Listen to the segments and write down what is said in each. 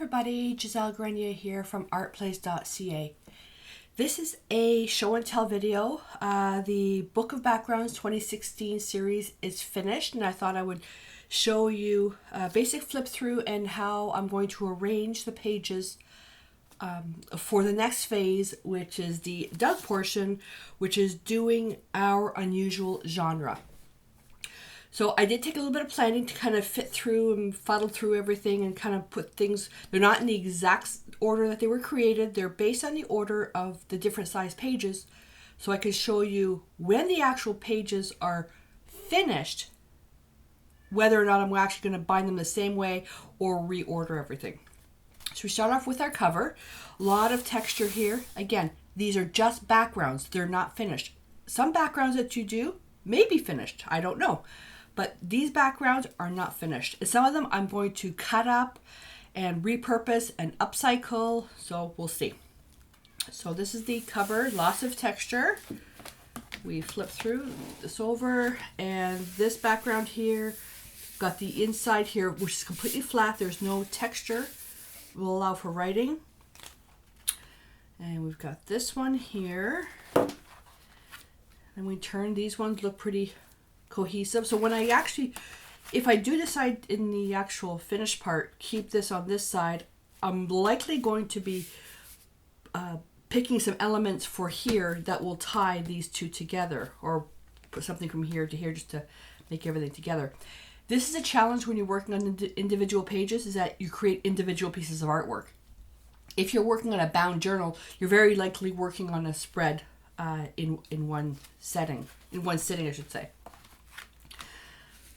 everybody, Giselle Grenier here from artplays.ca. This is a show and tell video. The Book of Backgrounds 2016 series is finished, and I thought I would show you a basic flip through and how I'm going to arrange the pages for the next phase, which is the Doug portion, which is doing our unusual genre. So I did take a little bit of planning to kind of fit through and fuddle through everything and kind of put things, they're not in the exact order that they were created. They're based on the order of the different size pages. So I can show you when the actual pages are finished, whether or not I'm actually going to bind them the same way or reorder everything. So we start off with our cover. A lot of texture here. Again, these are just backgrounds. They're not finished. Some backgrounds that you do may be finished. I don't know. But these backgrounds are not finished. Some of them I'm going to cut up and repurpose and upcycle. So we'll see. So this is the cover. Lots of texture. We flip through this over. And this background here, got the inside here, which is completely flat. There's no texture. Will allow for writing. And we've got this one here. And we turn, these ones look pretty cohesive. So when I actually, if I do decide in the actual finished part, keep this on this side, I'm likely going to be picking some elements for here that will tie these two together, or put something from here to here just to make everything together. This is a challenge when you're working on individual pages, is that you create individual pieces of artwork. If you're working on a bound journal, you're very likely working on a spread in one sitting, I should say.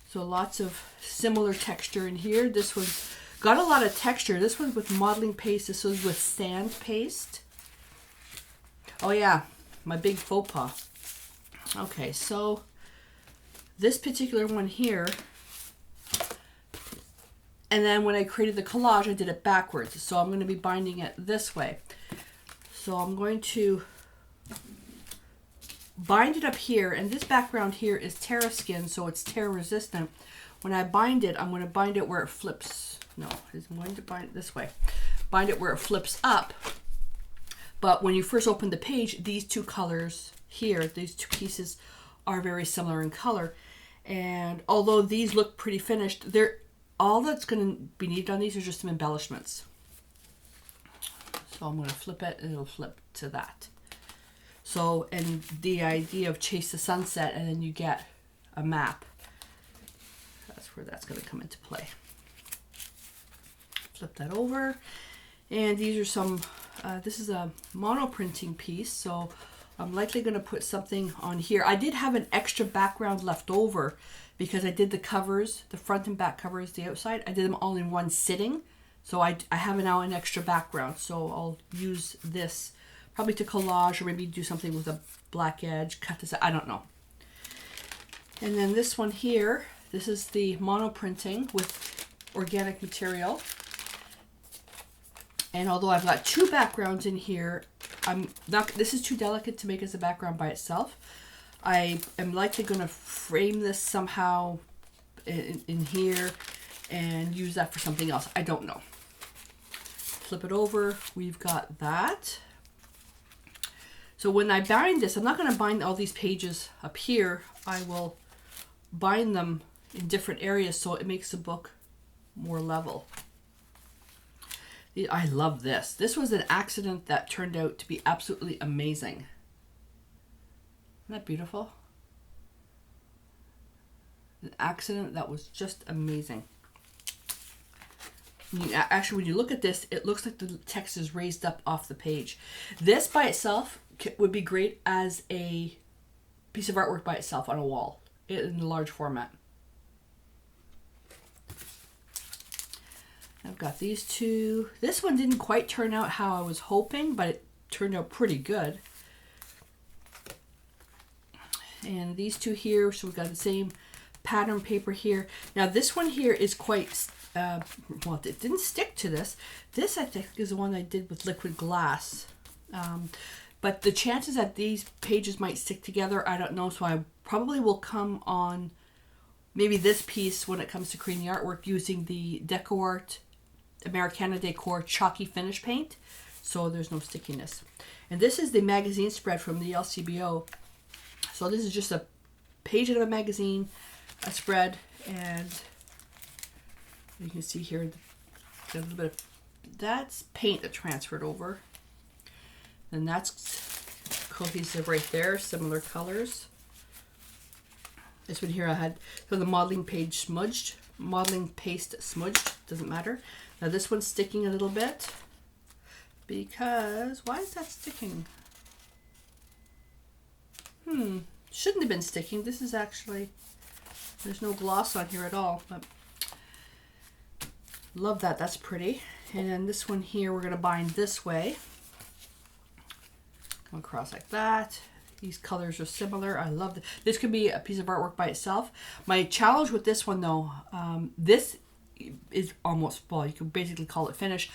So lots of similar texture in here. This one's got a lot of texture. This one's with modeling paste. This one's with sand paste. Oh yeah, my big faux pas. Okay, so this particular one here, and then when I created the collage, I did it backwards. So I'm going to be binding it this way. So I'm going to bind it up here, and this background here is Terra skin, so it's tear resistant. When I bind it, I'm going to bind it where it flips. No, I'm going to bind it this way. Bind it where it flips up. But when you first open the page, these two colors here, these two pieces are very similar in color. And although these look pretty finished, all that's going to be needed on these are just some embellishments. So I'm going to flip it, and it'll flip to that. So, and the idea of chase the sunset, and then you get a map. That's where that's going to come into play. Flip that over. And these are some, this is a monoprinting piece, so I'm likely going to put something on here. I did have an extra background left over because I did the covers, the front and back covers, the outside. I did them all in one sitting. So I have now an extra background, so I'll use this probably to collage, or maybe do something with a black edge, cut this out, I don't know. And then this one here, this is the monoprinting with organic material. And although I've got two backgrounds in here, this is too delicate to make as a background by itself. I am likely going to frame this somehow in here and use that for something else. I don't know. Flip it over, we've got that. So when I bind this, I'm not going to bind all these pages up here. I will bind them in different areas so it makes the book more level. I love this. This was an accident that turned out to be absolutely amazing. Isn't that beautiful? An accident that was just amazing. Actually, when you look at this, it looks like the text is raised up off the page. This by itself would be great as a piece of artwork by itself on a wall in a large format. I've got these two. This one didn't quite turn out how I was hoping, but it turned out pretty good. And these two here, so we've got the same pattern paper here. Now this one here is quite, well, it didn't stick to this. This I think is the one I did with liquid glass. But the chances that these pages might stick together, I don't know. So I probably will come on maybe this piece when it comes to creating the artwork using the DecoArt Americana Decor Chalky Finish Paint, so there's no stickiness. And this is the magazine spread from the LCBO. So this is just a page of a magazine, a spread, and you can see here a little bit of that's paint that transferred over. And that's cohesive right there, similar colors. This one here I had so the modeling page smudged, modeling paste smudged, doesn't matter. Now this one's sticking a little bit because why is that sticking? Shouldn't have been sticking. This is actually, there's no gloss on here at all, but love that. That's pretty. And then this one here we're going to bind this way. Come across like that. These colors are similar. I love it. This could be a piece of artwork by itself. My challenge with this one though, this is almost, well, you could basically call it finished.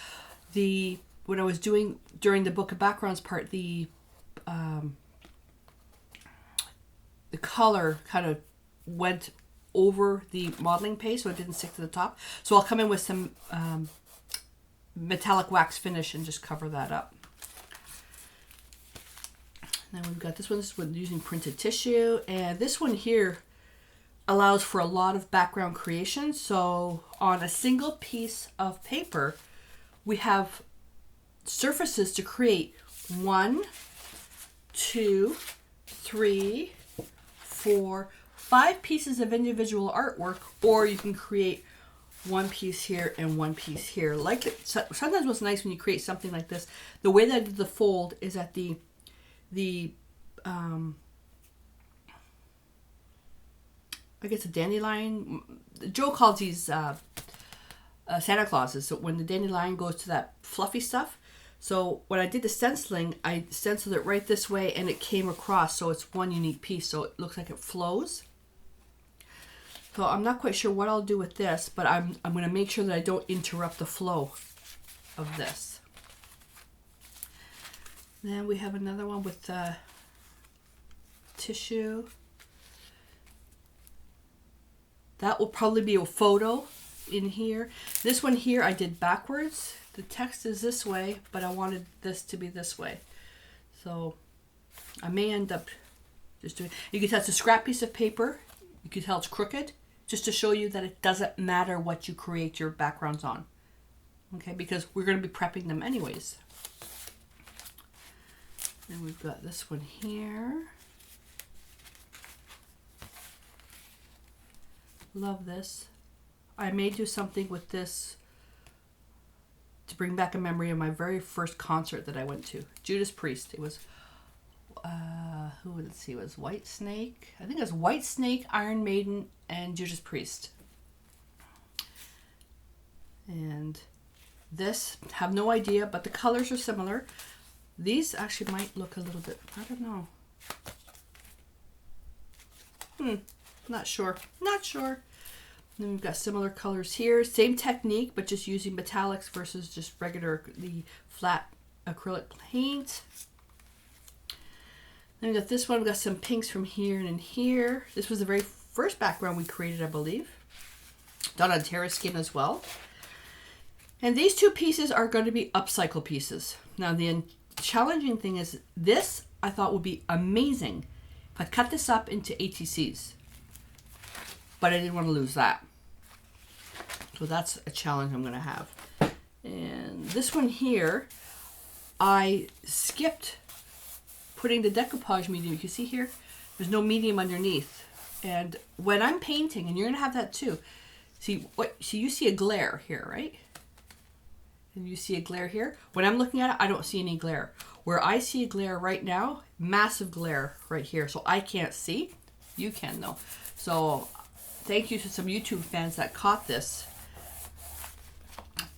When I was doing during the book of backgrounds part, the color kind of went over the modeling page, so it didn't stick to the top. So I'll come in with some metallic wax finish and just cover that up. Then we've got this one. This is using printed tissue, and this one here allows for a lot of background creation. So on a single piece of paper, we have surfaces to create 1, 2, 3, 4, 5 pieces of individual artwork, or you can create one piece here and one piece here. Like sometimes what's nice when you create something like this, the way that I did the fold is at the I guess a dandelion. Joe calls these Santa Clauses. So when the dandelion goes to that fluffy stuff. So when I did the stenciling, I stenciled it right this way, and it came across, so it's one unique piece. So it looks like it flows. So I'm not quite sure what I'll do with this, but I'm going to make sure that I don't interrupt the flow of this. Then we have another one with tissue. That will probably be a photo in here. This one here I did backwards. The text is this way, but I wanted this to be this way. So I may end up just doing, you can tell it's a scrap piece of paper. You can tell it's crooked, just to show you that it doesn't matter what you create your backgrounds on. Okay, because we're going to be prepping them anyways. Then we've got this one here. Love this. I may do something with this to bring back a memory of my very first concert that I went to. Judas Priest. It was, let's see, it was White Snake. I think it was White Snake, Iron Maiden, and Judas Priest. And this, have no idea, but the colors are similar. These actually might look a little bit, I don't know. Not sure. Not sure. Then we've got similar colors here. Same technique, but just using metallics versus just regular, the flat acrylic paint. Then we've got this one. We've got some pinks from here and in here. This was the very first background we created, I believe. Done on Terra Skin as well. And these two pieces are going to be upcycle pieces. Now the challenging thing is this I thought would be amazing if I cut this up into ATCs. But I didn't want to lose that. So that's a challenge I'm going to have. And this one here, I skipped putting the decoupage medium. You can see here, there's no medium underneath. And when I'm painting, and you're going to have that too, see you see a glare here, right? And you see a glare here. When I'm looking at it, I don't see any glare. Where I see a glare right now, massive glare right here. So I can't see. You can though. So thank you to some YouTube fans that caught this.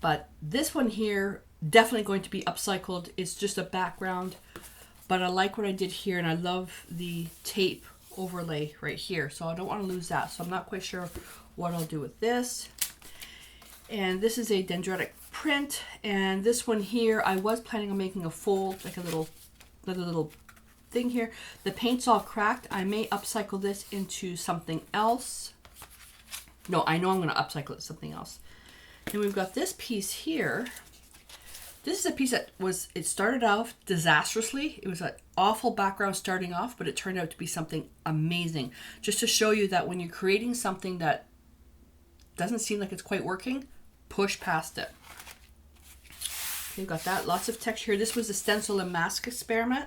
But this one here, definitely going to be upcycled. It's just a background. But I like what I did here, and I love the tape overlay right here. So I don't want to lose that. So I'm not quite sure what I'll do with this. And this is a Dendritic Print. And this one here, I was planning on making a fold, like a little thing here. The paint's all cracked. I may upcycle this into something else. No, I know I'm going to upcycle it to something else. And we've got this piece here. This is a piece that it started off disastrously. It was an awful background starting off, but it turned out to be something amazing. Just to show you that when you're creating something that doesn't seem like it's quite working, push past it. Okay, got that. Lots of texture here. This was a stencil and mask experiment.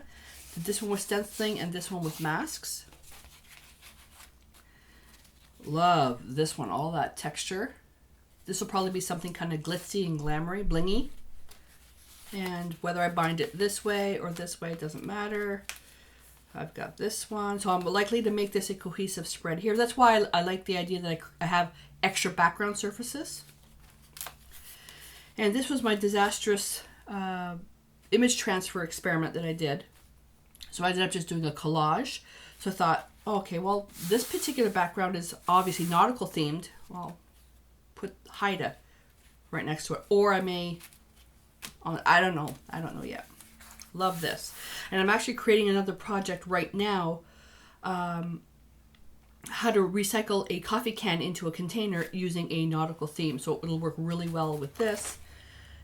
This one was stenciling and this one with masks. Love this one, all that texture. This will probably be something kind of glitzy and glamoury, blingy. And whether I bind it this way or this way, it doesn't matter. I've got this one. So I'm likely to make this a cohesive spread here. That's why I like the idea that I have extra background surfaces. And this was my disastrous image transfer experiment that I did. So I ended up just doing a collage. So I thought, okay, well, this particular background is obviously nautical themed. Well, put Haida right next to it. Or I may, I don't know yet. Love this. And I'm actually creating another project right now, how to recycle a coffee can into a container using a nautical theme. So it'll work really well with this.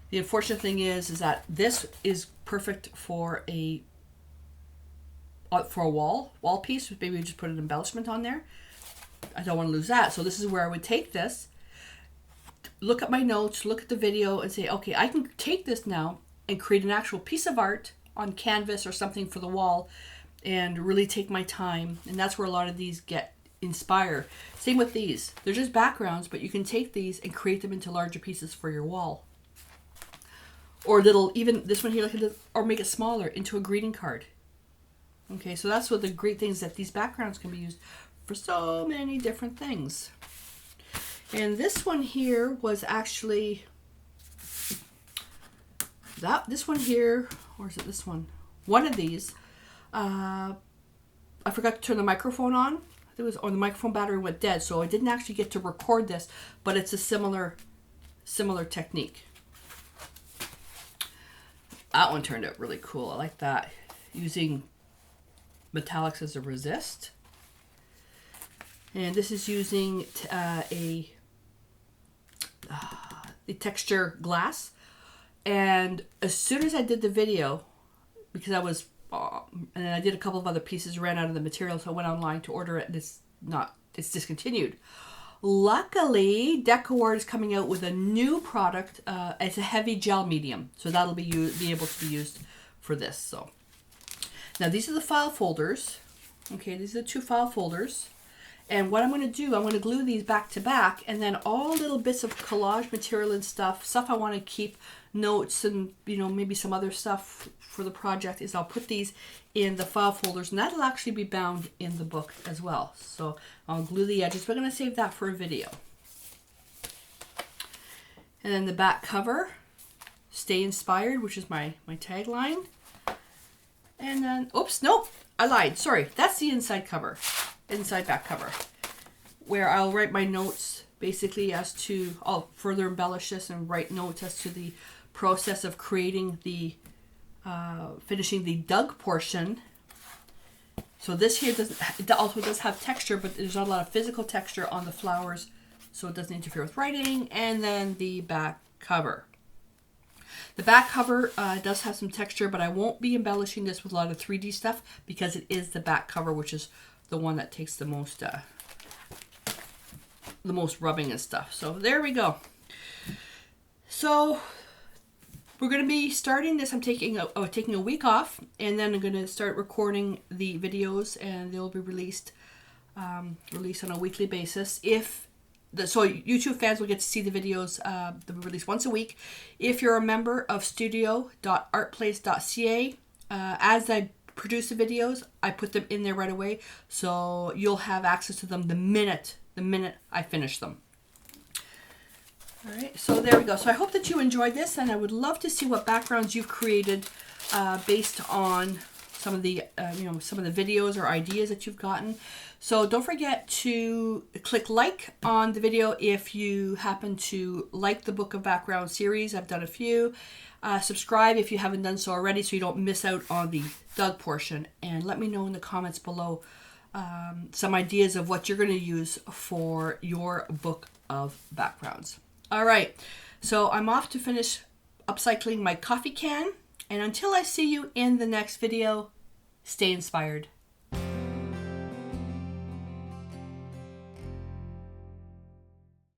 The unfortunate thing is that this is perfect for a wall piece. Maybe we just put an embellishment on there. I don't want to lose that. So this is where I would take this, look at my notes, look at the video and say, okay, I can take this now and create an actual piece of art on canvas or something for the wall and really take my time. And that's where a lot of these get inspired. Same with these. They're just backgrounds, but you can take these and create them into larger pieces for your wall. Or little, even this one here, or make it smaller into a greeting card. Okay, so that's what the great things that these backgrounds can be used for so many different things. And this one here was actually this one here, or is it this one? One of these. I forgot to turn the microphone on. It was, or the microphone battery went dead, so I didn't actually get to record this, but it's a similar technique. That one turned out really cool. I like that. Using metallics as a resist. And this is using a texture glass. And as soon as I did the video, because I was, and then I did a couple of other pieces, ran out of the material, so I went online to order it, and it's discontinued. Luckily, DecoArt is coming out with a new product. It's a heavy gel medium, so that'll be able to be used for this. So now these are the file folders. Okay, these are the two file folders. And what I'm going to do, I'm going to glue these back to back, and then all little bits of collage material and stuff I want to keep, notes and maybe some other stuff for the project, is I'll put these in the file folders, and that'll actually be bound in the book as well. So I'll glue the edges. We're going to save that for a video. And then the back cover, Stay Inspired, which is my tagline. And then, oops, nope, I lied. Sorry, that's the inside cover. Inside back cover, where I'll write my notes basically as to, I'll further embellish this and write notes as to the process of creating the finishing the dug portion. So this here it also does have texture, but there's not a lot of physical texture on the flowers, so it doesn't interfere with writing. And then the back cover. The back cover does have some texture, but I won't be embellishing this with a lot of 3D stuff because it is the back cover, which is the one that takes the most rubbing and stuff. So there we go. So we're going to be starting this. I'm taking a week off, and then I'm going to start recording the videos, and they'll be released on a weekly basis. So YouTube fans will get to see the videos that we release once a week. If you're a member of studio.artplace.ca, as I produce the videos, I put them in there right away, so you'll have access to them the minute I finish them. All right, so there we go. So I hope that you enjoyed this, and I would love to see what backgrounds you've created based on some of the videos or ideas that you've gotten. So don't forget to click like on the video if you happen to like the Book of Background series. I've done a few. Subscribe if you haven't done so already, so you don't miss out on the dug portion. And let me know in the comments below some ideas of what you're going to use for your Book of Backgrounds. All right. So I'm off to finish upcycling my coffee can. And until I see you in the next video, stay inspired.